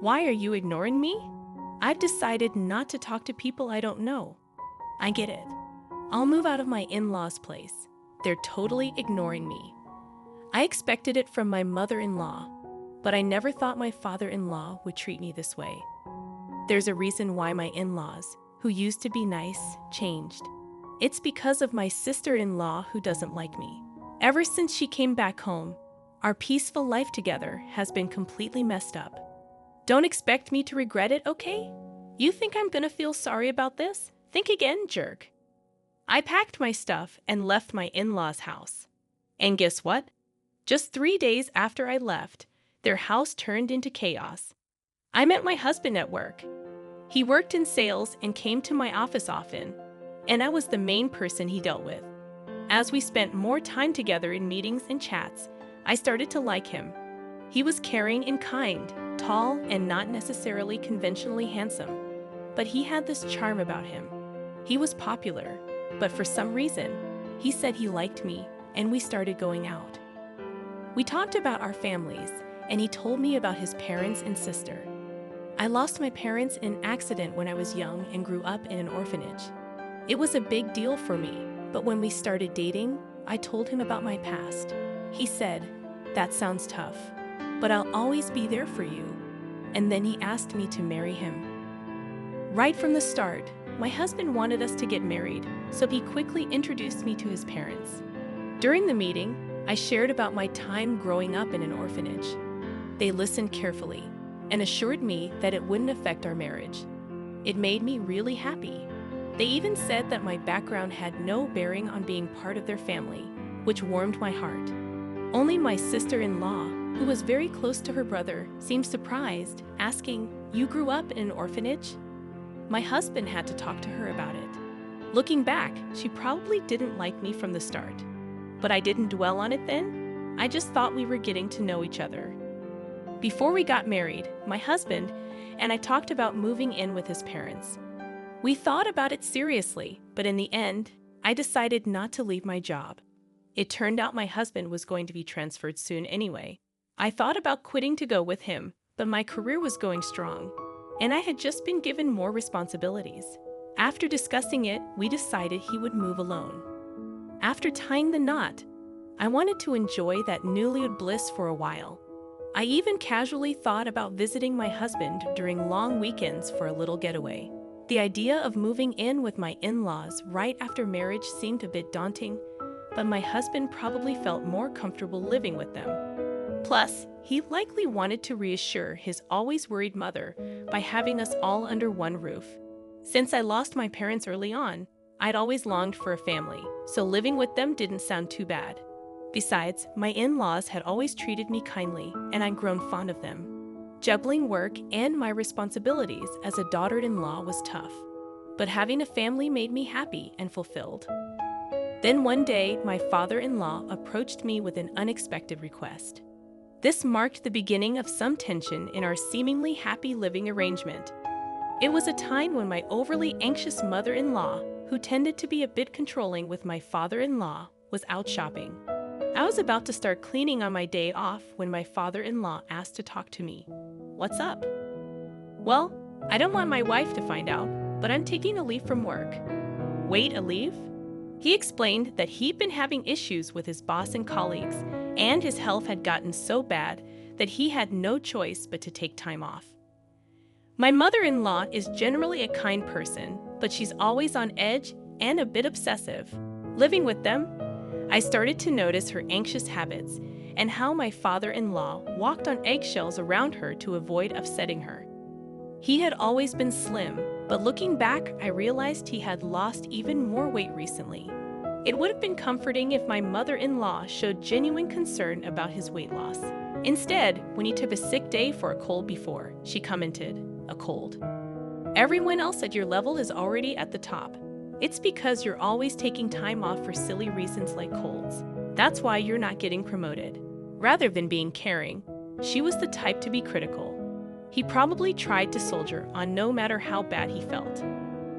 Why are you ignoring me? I've decided not to talk to people I don't know. I get it. I'll move out of my in-laws' place. They're totally ignoring me. I expected it from my mother-in-law, but I never thought my father-in-law would treat me this way. There's a reason why my in-laws, who used to be nice, changed. It's because of my sister-in-law who doesn't like me. Ever since she came back home, our peaceful life together has been completely messed up. Don't expect me to regret it, okay? You think I'm gonna feel sorry about this? Think again, jerk. I packed my stuff and left my in-laws' house. And guess what? Just 3 days after I left, their house turned into chaos. I met my husband at work. He worked in sales and came to my office often, and I was the main person he dealt with. As we spent more time together in meetings and chats, I started to like him. He was caring and kind, tall and not necessarily conventionally handsome, but he had this charm about him. He was popular, but for some reason, he said he liked me, and we started going out. We talked about our families, and he told me about his parents and sister. I lost my parents in an accident when I was young and grew up in an orphanage. It was a big deal for me, but when we started dating, I told him about my past. He said, "That sounds tough, but I'll always be there for you." And then he asked me to marry him. Right from the start, my husband wanted us to get married, so he quickly introduced me to his parents. During the meeting, I shared about my time growing up in an orphanage. They listened carefully and assured me that it wouldn't affect our marriage. It made me really happy. They even said that my background had no bearing on being part of their family, which warmed my heart. Only my sister-in-law, who was very close to her brother, seemed surprised, asking, "You grew up in an orphanage?" My husband had to talk to her about it. Looking back, she probably didn't like me from the start. But I didn't dwell on it then. I just thought we were getting to know each other. Before we got married, my husband and I talked about moving in with his parents. We thought about it seriously, but in the end, I decided not to leave my job. It turned out my husband was going to be transferred soon anyway. I thought about quitting to go with him, but my career was going strong, and I had just been given more responsibilities. After discussing it, we decided he would move alone. After tying the knot, I wanted to enjoy that newlywed bliss for a while. I even casually thought about visiting my husband during long weekends for a little getaway. The idea of moving in with my in-laws right after marriage seemed a bit daunting, but my husband probably felt more comfortable living with them. Plus, he likely wanted to reassure his always worried mother by having us all under one roof. Since I lost my parents early on, I'd always longed for a family, so living with them didn't sound too bad. Besides, my in-laws had always treated me kindly, and I'd grown fond of them. Juggling work and my responsibilities as a daughter-in-law was tough, but having a family made me happy and fulfilled. Then one day, my father-in-law approached me with an unexpected request. This marked the beginning of some tension in our seemingly happy living arrangement. It was a time when my overly anxious mother-in-law, who tended to be a bit controlling with my father-in-law, was out shopping. I was about to start cleaning on my day off when my father-in-law asked to talk to me. "What's up?" "Well, I don't want my wife to find out, but I'm taking a leave from work." "Wait, a leave?" He explained that he'd been having issues with his boss and colleagues, and his health had gotten so bad that he had no choice but to take time off. My mother-in-law is generally a kind person, but she's always on edge and a bit obsessive. Living with them, I started to notice her anxious habits and how my father-in-law walked on eggshells around her to avoid upsetting her. He had always been slim, but looking back, I realized he had lost even more weight recently. It would have been comforting if my mother-in-law showed genuine concern about his weight loss. Instead, when he took a sick day for a cold before, she commented, "A cold? Everyone else at your level is already at the top. It's because you're always taking time off for silly reasons like colds. That's why you're not getting promoted." Rather than being caring, she was the type to be critical. He probably tried to soldier on no matter how bad he felt.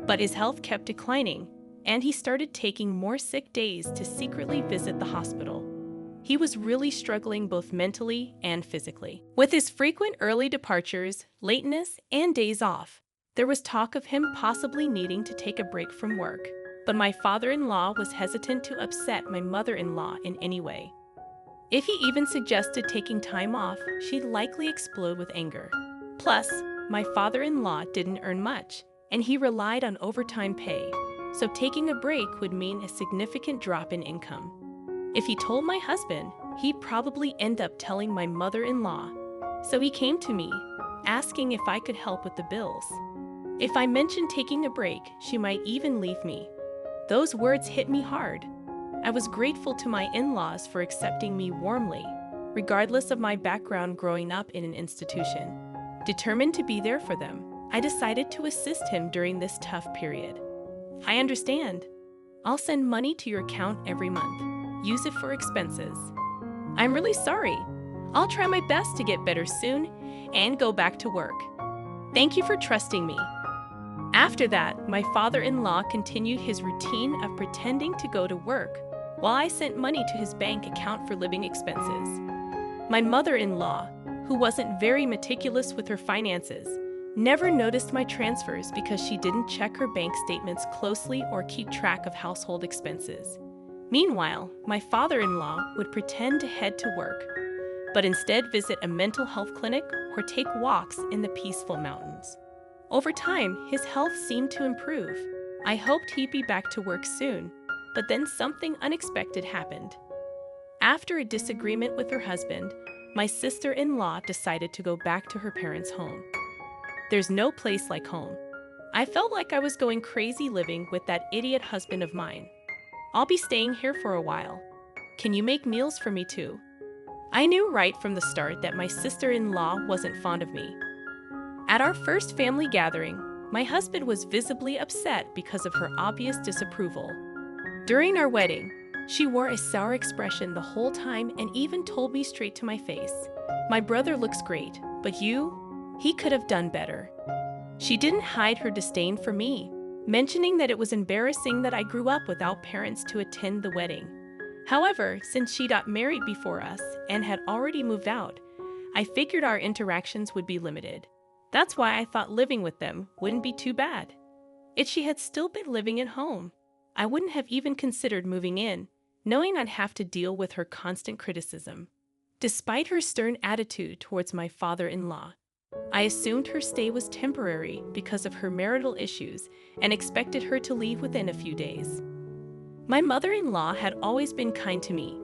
But his health kept declining, and he started taking more sick days to secretly visit the hospital. He was really struggling both mentally and physically. With his frequent early departures, lateness, and days off, there was talk of him possibly needing to take a break from work. But my father-in-law was hesitant to upset my mother-in-law in any way. If he even suggested taking time off, she'd likely explode with anger. Plus, my father-in-law didn't earn much, and he relied on overtime pay, so taking a break would mean a significant drop in income. If he told my husband, he'd probably end up telling my mother-in-law. So he came to me, asking if I could help with the bills. If I mentioned taking a break, she might even leave me. Those words hit me hard. I was grateful to my in-laws for accepting me warmly, regardless of my background growing up in an institution. Determined to be there for them, I decided to assist him during this tough period. I understand. I'll send money to your account every month. Use it for expenses. I'm really sorry. I'll try my best to get better soon and go back to work. Thank you for trusting me. After that, my father-in-law continued his routine of pretending to go to work while I sent money to his bank account for living expenses. My mother-in-law, who wasn't very meticulous with her finances, never noticed my transfers because she didn't check her bank statements closely or keep track of household expenses. Meanwhile, my father-in-law would pretend to head to work, but instead visit a mental health clinic or take walks in the peaceful mountains. Over time, his health seemed to improve. I hoped he'd be back to work soon, but then something unexpected happened. After a disagreement with her husband, my sister-in-law decided to go back to her parents' home. There's no place like home. I felt like I was going crazy living with that idiot husband of mine. I'll be staying here for a while. Can you make meals for me too? I knew right from the start that my sister-in-law wasn't fond of me. At our first family gathering, my husband was visibly upset because of her obvious disapproval. During our wedding, she wore a sour expression the whole time and even told me straight to my face, "My brother looks great, but he could have done better." She didn't hide her disdain for me, mentioning that it was embarrassing that I grew up without parents to attend the wedding. However, since she got married before us and had already moved out, I figured our interactions would be limited. That's why I thought living with them wouldn't be too bad. If she had still been living at home, I wouldn't have even considered moving in, knowing I'd have to deal with her constant criticism. Despite her stern attitude towards my father-in-law, I assumed her stay was temporary because of her marital issues and expected her to leave within a few days. My mother-in-law had always been kind to me,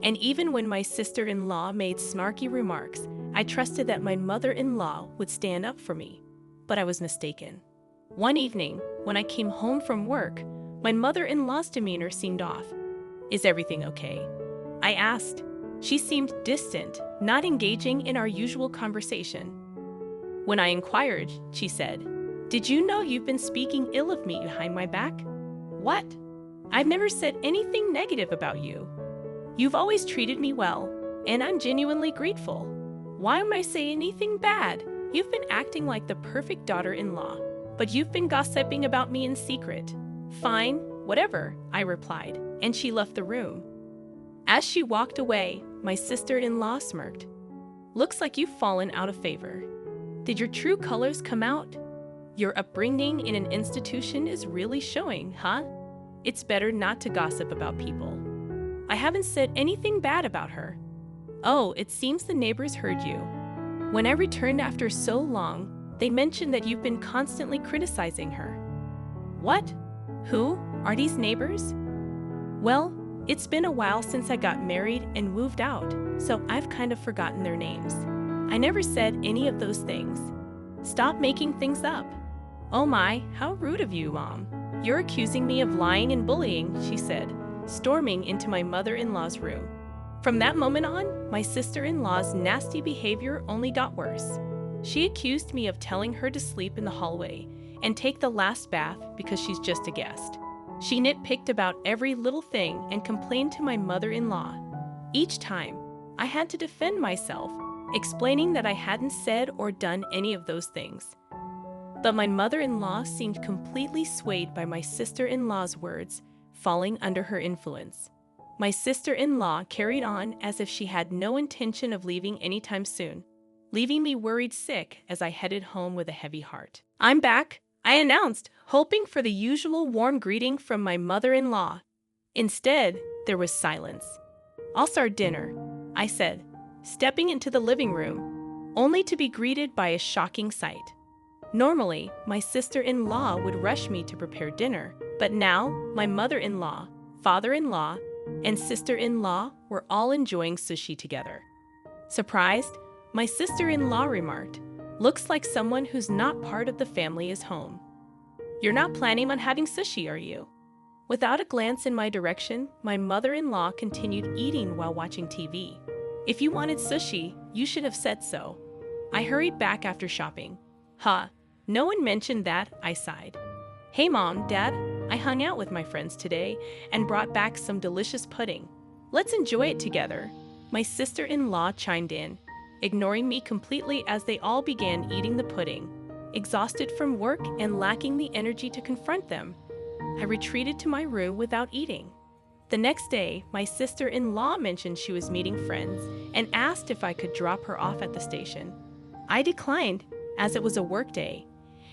and even when my sister-in-law made snarky remarks, I trusted that my mother-in-law would stand up for me. But I was mistaken. One evening, when I came home from work, my mother-in-law's demeanor seemed off. "Is everything okay?" I asked. She seemed distant, not engaging in our usual conversation. When I inquired, she said, "Did you know you've been speaking ill of me behind my back?" "What? I've never said anything negative about you. You've always treated me well, and I'm genuinely grateful. Why am I saying anything bad? You've been acting like the perfect daughter-in-law, but you've been gossiping about me in secret." "Fine, whatever," I replied, and she left the room. As she walked away, my sister-in-law smirked. "Looks like you've fallen out of favor. Did your true colors come out? Your upbringing in an institution is really showing, huh? It's better not to gossip about people." "I haven't said anything bad about her." "Oh, it seems the neighbors heard you. When I returned after so long, they mentioned that you've been constantly criticizing her." "What? Who are these neighbors?" "Well, it's been a while since I got married and moved out, so I've kind of forgotten their names. I never said any of those things. Stop making things up." "Oh my, how rude of you, Mom. You're accusing me of lying and bullying," she said, storming into my mother-in-law's room. From that moment on, my sister-in-law's nasty behavior only got worse. She accused me of telling her to sleep in the hallway and take the last bath because she's just a guest. She nitpicked about every little thing and complained to my mother-in-law. Each time, I had to defend myself, explaining that I hadn't said or done any of those things. But my mother-in-law seemed completely swayed by my sister-in-law's words, falling under her influence. My sister-in-law carried on as if she had no intention of leaving anytime soon, leaving me worried sick as I headed home with a heavy heart. "I'm back," I announced, hoping for the usual warm greeting from my mother-in-law. Instead, there was silence. "I'll start dinner," I said, stepping into the living room, only to be greeted by a shocking sight. Normally, my sister-in-law would rush me to prepare dinner, but now my mother-in-law, father-in-law, and sister-in-law were all enjoying sushi together. Surprised, my sister-in-law remarked, "Looks like someone who's not part of the family is home. You're not planning on having sushi, are you?" Without a glance in my direction, my mother-in-law continued eating while watching TV. "If you wanted sushi, you should have said so." I hurried back after shopping. No one mentioned that, I sighed. "Hey Mom, Dad, I hung out with my friends today and brought back some delicious pudding. Let's enjoy it together," my sister-in-law chimed in, ignoring me completely as they all began eating the pudding. Exhausted from work and lacking the energy to confront them, I retreated to my room without eating. The next day, my sister-in-law mentioned she was meeting friends and asked if I could drop her off at the station. I declined, as it was a work day,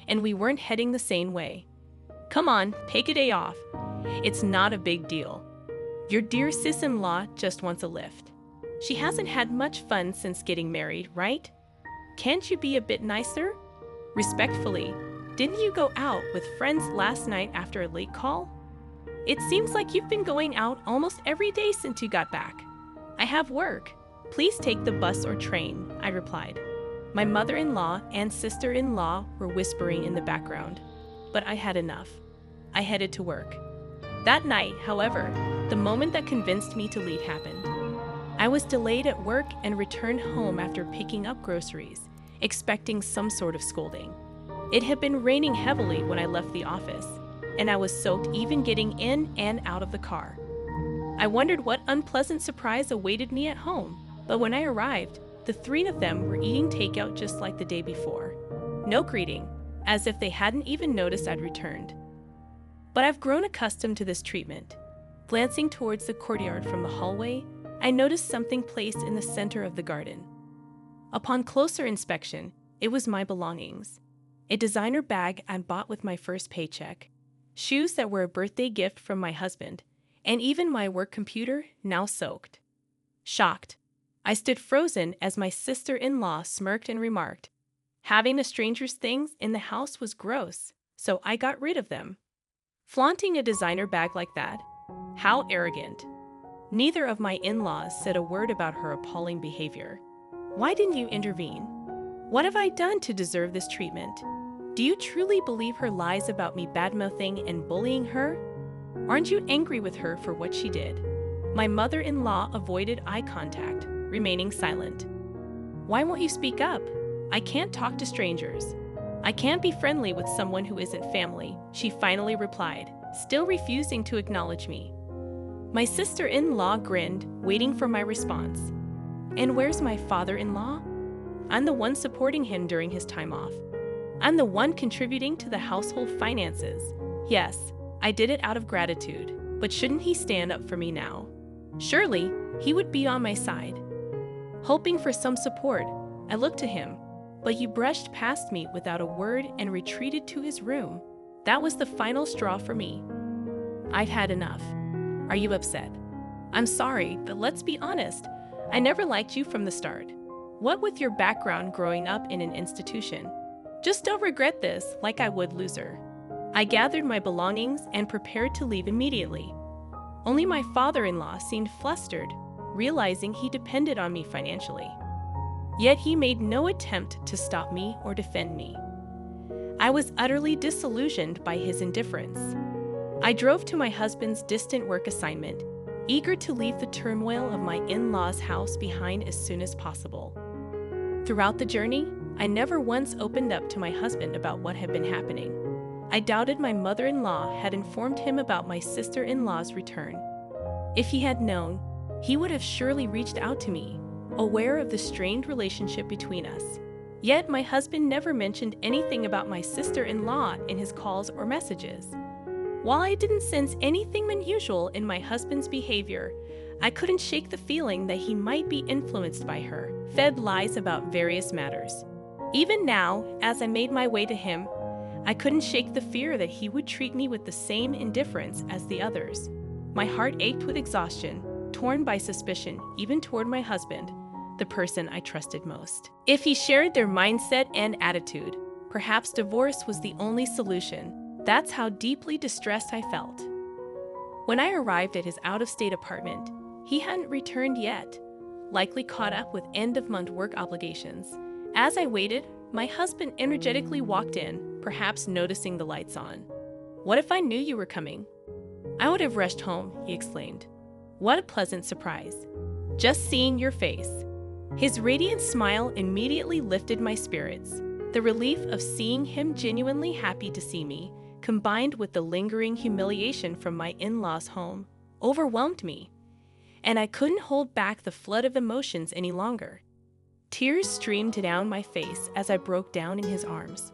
and we weren't heading the same way. "Come on, take a day off. It's not a big deal. Your dear sis-in-law just wants a lift. She hasn't had much fun since getting married, right? Can't you be a bit nicer? Respectfully, didn't you go out with friends last night after a late call? It seems like you've been going out almost every day since you got back." "I have work. Please take the bus or train," I replied. My mother-in-law and sister-in-law were whispering in the background, but I had enough. I headed to work. That night, however, the moment that convinced me to leave happened. I was delayed at work and returned home after picking up groceries, expecting some sort of scolding. It had been raining heavily when I left the office, and I was soaked even getting in and out of the car. I wondered what unpleasant surprise awaited me at home, but when I arrived, the three of them were eating takeout just like the day before. No greeting, as if they hadn't even noticed I'd returned. But I've grown accustomed to this treatment. Glancing towards the courtyard from the hallway, I noticed something placed in the center of the garden. Upon closer inspection, it was my belongings. A designer bag I bought with my first paycheck, shoes that were a birthday gift from my husband, and even my work computer, now soaked. Shocked, I stood frozen as my sister-in-law smirked and remarked, "Having a stranger's things in the house was gross, so I got rid of them." Flaunting a designer bag like that? How arrogant. Neither of my in-laws said a word about her appalling behavior. Why didn't you intervene? What have I done to deserve this treatment? Do you truly believe her lies about me badmouthing and bullying her? Aren't you angry with her for what she did? My mother-in-law avoided eye contact, remaining silent. "Why won't you speak up? I can't talk to strangers. I can't be friendly with someone who isn't family," she finally replied, still refusing to acknowledge me. My sister-in-law grinned, waiting for my response. "And where's my father-in-law? I'm the one supporting him during his time off. I'm the one contributing to the household finances. Yes, I did it out of gratitude, but shouldn't he stand up for me now? Surely, he would be on my side." Hoping for some support, I looked to him, but he brushed past me without a word and retreated to his room. That was the final straw for me. I've had enough. Are you upset? I'm sorry, but let's be honest. I never liked you from the start. What with your background growing up in an institution? Just don't regret this like I would loser. I gathered my belongings and prepared to leave immediately. Only my father-in-law seemed flustered, realizing he depended on me financially. Yet he made no attempt to stop me or defend me. I was utterly disillusioned by his indifference. I drove to my husband's distant work assignment, eager to leave the turmoil of my in-laws' house behind as soon as possible. Throughout the journey, I never once opened up to my husband about what had been happening. I doubted my mother-in-law had informed him about my sister-in-law's return. If he had known, he would have surely reached out to me, aware of the strained relationship between us. Yet my husband never mentioned anything about my sister-in-law in his calls or messages. While I didn't sense anything unusual in my husband's behavior, I couldn't shake the feeling that he might be influenced by her, fed lies about various matters. Even now, as I made my way to him, I couldn't shake the fear that he would treat me with the same indifference as the others. My heart ached with exhaustion, torn by suspicion, even toward my husband, the person I trusted most. If he shared their mindset and attitude, perhaps divorce was the only solution. That's how deeply distressed I felt. When I arrived at his out-of-state apartment, he hadn't returned yet, likely caught up with end-of-month work obligations. As I waited, my husband energetically walked in, perhaps noticing the lights on. "What if I knew you were coming?" "I would have rushed home," he exclaimed. "What a pleasant surprise. Just seeing your face." His radiant smile immediately lifted my spirits. The relief of seeing him genuinely happy to see me, combined with the lingering humiliation from my in-laws' home, overwhelmed me, and I couldn't hold back the flood of emotions any longer. Tears streamed down my face as I broke down in his arms.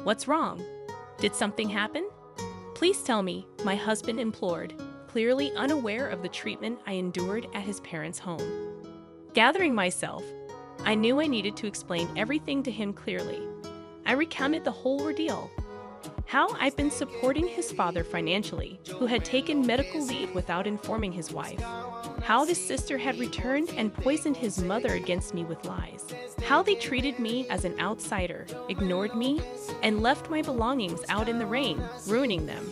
"What's wrong? Did something happen? Please tell me," my husband implored, clearly unaware of the treatment I endured at his parents' home. Gathering myself, I knew I needed to explain everything to him clearly. I recounted the whole ordeal. How I'd been supporting his father financially, who had taken medical leave without informing his wife. How his sister had returned and poisoned his mother against me with lies. How they treated me as an outsider, ignored me, and left my belongings out in the rain, ruining them.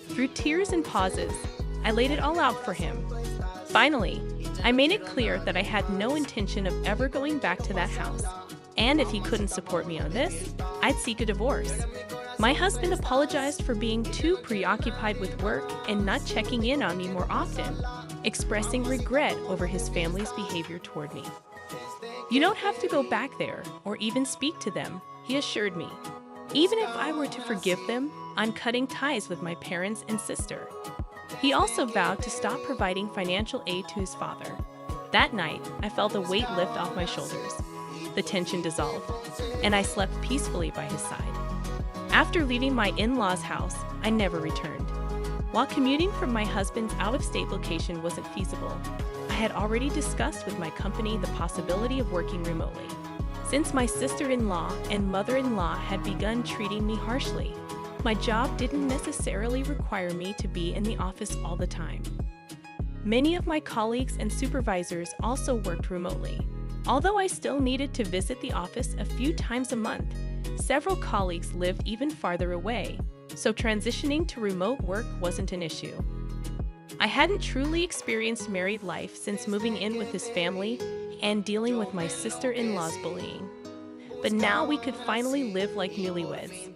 Through tears and pauses, I laid it all out for him. Finally, I made it clear that I had no intention of ever going back to that house, and if he couldn't support me on this, I'd seek a divorce. My husband apologized for being too preoccupied with work and not checking in on me more often, expressing regret over his family's behavior toward me. "You don't have to go back there or even speak to them," he assured me. "Even if I were to forgive them, I'm cutting ties with my parents and sister." He also vowed to stop providing financial aid to his father. That night, I felt a weight lift off my shoulders. The tension dissolved, and I slept peacefully by his side. After leaving my in-laws' house, I never returned. While commuting from my husband's out-of-state location wasn't feasible, I had already discussed with my company the possibility of working remotely. Since my sister-in-law and mother-in-law had begun treating me harshly, my job didn't necessarily require me to be in the office all the time. Many of my colleagues and supervisors also worked remotely. Although I still needed to visit the office a few times a month, several colleagues lived even farther away, so transitioning to remote work wasn't an issue. I hadn't truly experienced married life since moving in with his family and dealing with my sister-in-law's bullying. But now we could finally live like newlyweds.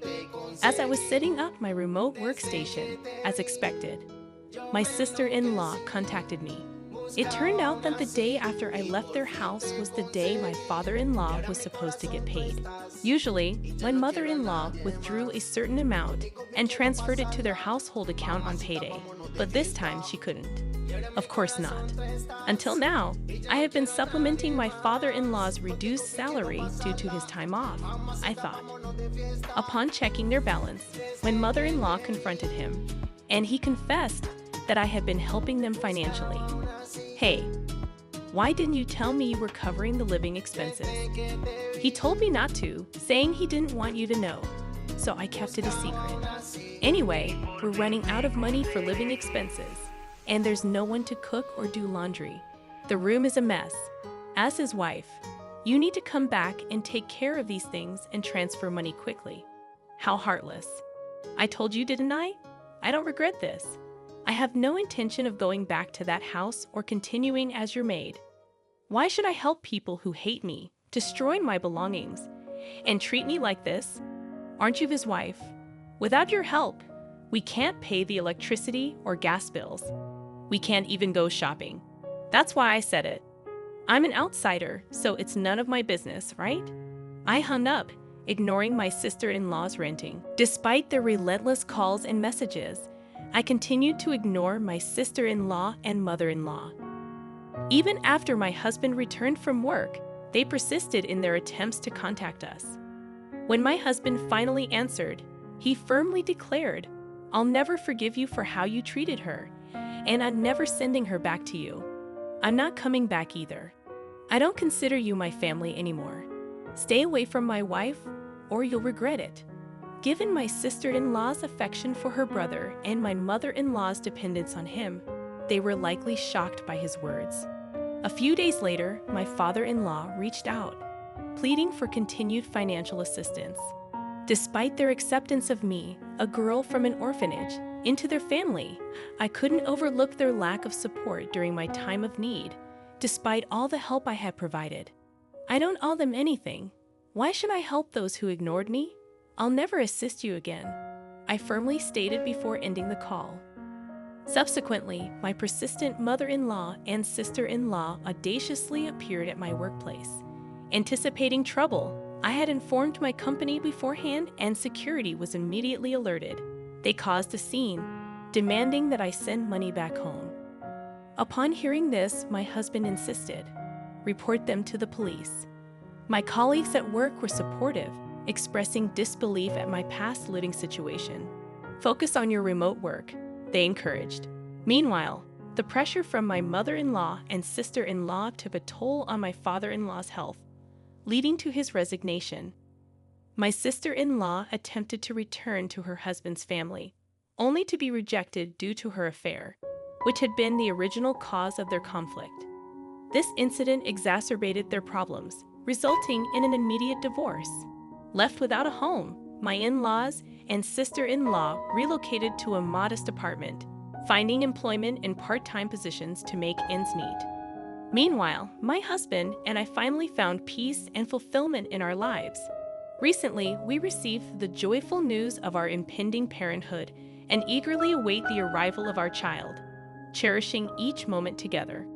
As I was setting up my remote workstation, as expected, my sister-in-law contacted me. It turned out that the day after I left their house was the day my father-in-law was supposed to get paid. Usually, my mother-in-law withdrew a certain amount and transferred it to their household account on payday, but this time she couldn't. Of course not. Until now, I have been supplementing my father-in-law's reduced salary due to his time off, I thought. Upon checking their balance, my mother-in-law confronted him, and he confessed that I had been helping them financially. "Hey, why didn't you tell me you were covering the living expenses?" He told me not to, saying he didn't want you to know, so I kept it a secret. Anyway, we're running out of money for living expenses, and there's no one to cook or do laundry. The room is a mess. As his wife, you need to come back and take care of these things and transfer money quickly. How heartless. I told you, didn't I? I don't regret this. I have no intention of going back to that house or continuing as your maid. Why should I help people who hate me, destroy my belongings, and treat me like this? Aren't you his wife? Without your help, we can't pay the electricity or gas bills. We can't even go shopping. That's why I said it. I'm an outsider, so it's none of my business, right? I hung up, ignoring my sister-in-law's ranting. Despite their relentless calls and messages, I continued to ignore my sister-in-law and mother-in-law. Even after my husband returned from work, they persisted in their attempts to contact us. When my husband finally answered, he firmly declared, I'll never forgive you for how you treated her, and I'm never sending her back to you. I'm not coming back either. I don't consider you my family anymore. Stay away from my wife, or you'll regret it." Given my sister-in-law's affection for her brother and my mother-in-law's dependence on him, they were likely shocked by his words. A few days later, my father-in-law reached out, pleading for continued financial assistance. Despite their acceptance of me, a girl from an orphanage, into their family, I couldn't overlook their lack of support during my time of need, despite all the help I had provided. I don't owe them anything. Why should I help those who ignored me? I'll never assist you again, I firmly stated before ending the call. Subsequently, my persistent mother-in-law and sister-in-law audaciously appeared at my workplace. Anticipating trouble, I had informed my company beforehand and security was immediately alerted. They caused a scene, demanding that I send money back home. Upon hearing this, my husband insisted, "Report them to the police." My colleagues at work were supportive, expressing disbelief at my past living situation. "Focus on your remote work," they encouraged. Meanwhile, the pressure from my mother-in-law and sister-in-law took a toll on my father-in-law's health, leading to his resignation. My sister-in-law attempted to return to her husband's family, only to be rejected due to her affair, which had been the original cause of their conflict. This incident exacerbated their problems, resulting in an immediate divorce. Left without a home, my in-laws and sister-in-law relocated to a modest apartment, finding employment in part-time positions to make ends meet. Meanwhile, my husband and I finally found peace and fulfillment in our lives. Recently, we received the joyful news of our impending parenthood and eagerly await the arrival of our child, cherishing each moment together.